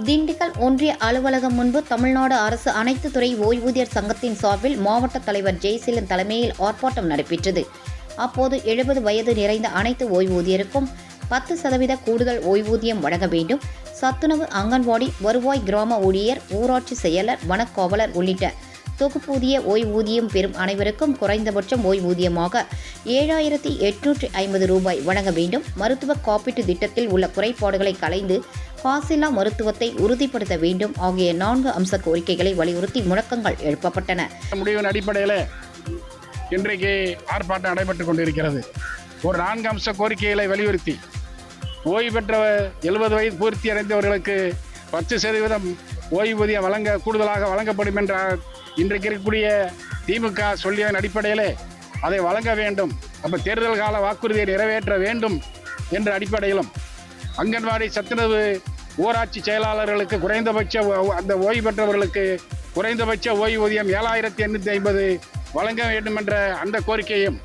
திண்டுக்கல் ஒன்றிய அலுவலகம் முன்பு தமிழ்நாடு அரசு அனைத்து துறை ஓய்வூதியர் சங்கத்தின் சார்பில் மாவட்ட தலைவர் ஜெயசீலன் தலைமையில் ஆர்ப்பாட்டம் நடைபெற்றது. அப்போது 70 வயது நிறைந்த அனைத்து ஓய்வூதியருக்கும் 10% கூடுதல் ஓய்வூதியம் வழங்க வேண்டும், சத்துணவு, அங்கன்வாடி, வருவாய் கிராம ஊழியர், ஊராட்சி செயலர், வனக்காவலர் உள்ளிட்ட தொகுப்பூதிய ஓய்வூதியம் பெறும் அனைவருக்கும் குறைந்தபட்சம் ஓய்வூதியமாக 7,850 ரூபாய் வழங்க வேண்டும், மருத்துவ காப்பீட்டு திட்டத்தில் உள்ள குறைபாடுகளை களைந்து காசில்லா மருத்துவத்தை உறுதிப்படுத்த வேண்டும் ஆகிய 4 அம்ச கோரிக்கைகளை வலியுறுத்தி முழக்கங்கள் எழுப்பப்பட்டன. முடிவின் அடிப்படையில் இன்றைக்கு ஆர்ப்பாட்டம் நடைபெற்றுக் கொண்டிருக்கிறது. ஒரு 4 அம்ச கோரிக்கைகளை வலியுறுத்தி ஓய்வு பெற்ற 70 வயது பூர்த்தி அடைந்தவர்களுக்கு 10% ஓய்வூதியம் கூடுதலாக வழங்கப்படும் என்ற இன்றைக்கு இருக்கக்கூடிய திமுக சொல்லியதன் அடிப்படையில் அதை வழங்க வேண்டும். அப்போ தேர்தல் கால வாக்குறுதியை நிறைவேற்ற வேண்டும் என்ற அடிப்படையிலும் அங்கன்வாடி, சத்துணவு, ஊராட்சி செயலாளர்களுக்கு குறைந்தபட்ச அந்த ஓய்வு பெற்றவர்களுக்கு குறைந்தபட்ச ஓய்வூதியம் 7,850 வழங்க வேண்டும் என்ற அந்த கோரிக்கையும்,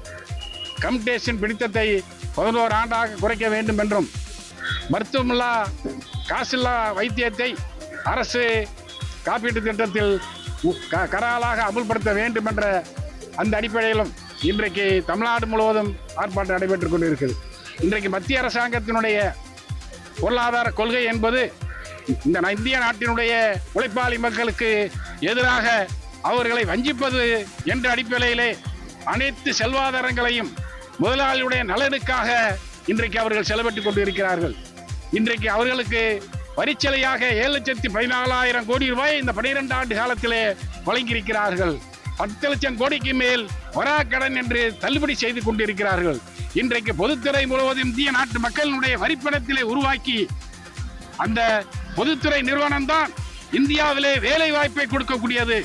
கம்டேஷன் பிடித்தத்தை 11 ஆண்டாக குறைக்க வேண்டும் என்றும், மருத்துவமில்லா காசில்லா வைத்தியத்தை அரசு காப்பீட்டு திட்டத்தில் கராலாக அமுல்படுத்த வேண்டும் என்ற அந்த அடிப்படையிலும் இன்றைக்கு தமிழ்நாடு முழுவதும் ஆர்ப்பாட்டம் நடைபெற்றுக் கொண்டிருக்கிறது. இன்றைக்கு மத்திய அரசாங்கத்தினுடைய பொருளாதார கொள்கை என்பது இந்த இந்திய நாட்டினுடைய உழைப்பாளி மக்களுக்கு எதிராக அவர்களை வஞ்சிப்பது என்ற அடிப்படையிலே அனைத்து செல்வாதாரங்களையும் முதலாளியுடைய நலனுக்காக இன்றைக்கு அவர்கள் செலவிட்டுக் கொண்டிருக்கிறார்கள். இன்றைக்கு அவர்களுக்கு வரிச்சலையாக 7,14,000 கோடி ரூபாய் இந்த 12 ஆண்டு காலத்திலே வழங்கியிருக்கிறார்கள். 10 லட்சம் கோடிக்கு மேல் வராக்கடன் என்று தள்ளுபடி செய்து கொண்டிருக்கிறார்கள். இன்றைக்கு பொதுத்துறை முழுவதும் இந்திய நாட்டு மக்களினுடைய வரிப்பணத்திலே உருவாக்கி அந்த பொதுத்துறை நிறுவனம் தான் இந்தியாவிலே வேலை வாய்ப்பை கொடுக்கக்கூடியது,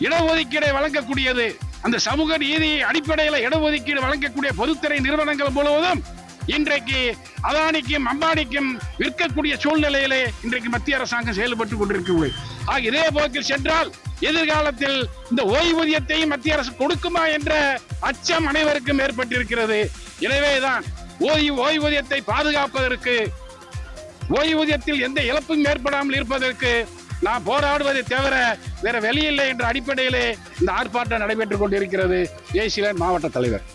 இடஒதுக்கீடை வழங்கக்கூடியது. அந்த சமூக நீதி அடிப்படையில் இடஒதுக்கீடு வழங்கக்கூடிய பொதுத்துறை நிறுவனங்கள் முழுவதும் இன்றைக்கு அதானிக்கும் அம்பானிக்கும் விற்கக்கூடிய சூழ்நிலையிலே இன்றைக்கு மத்திய அரசாங்கம் செயல்பட்டுக் கொண்டிருக்கிறது. இதே போக்கில் சென்றால் எதிர்காலத்தில் இந்த ஓய்வூதியத்தையும் மத்திய அரசு கொடுக்குமா என்ற அச்சம் அனைவருக்கும் ஏற்பட்டிருக்கிறது. எனவேதான் ஓய்வூதியத்தை பாதுகாப்பதற்கு, ஓய்வூதியத்தில் எந்த இழப்பும் ஏற்படாமல் இருப்பதற்கு நாம் போராடுவதை தவிர வேற வெளியில்லை என்ற அடிப்படையிலே இந்த ஆர்ப்பாட்டம் நடைபெற்றுக் கொண்டிருக்கிறது. ஜெயசீலன், மாவட்ட தலைவர்.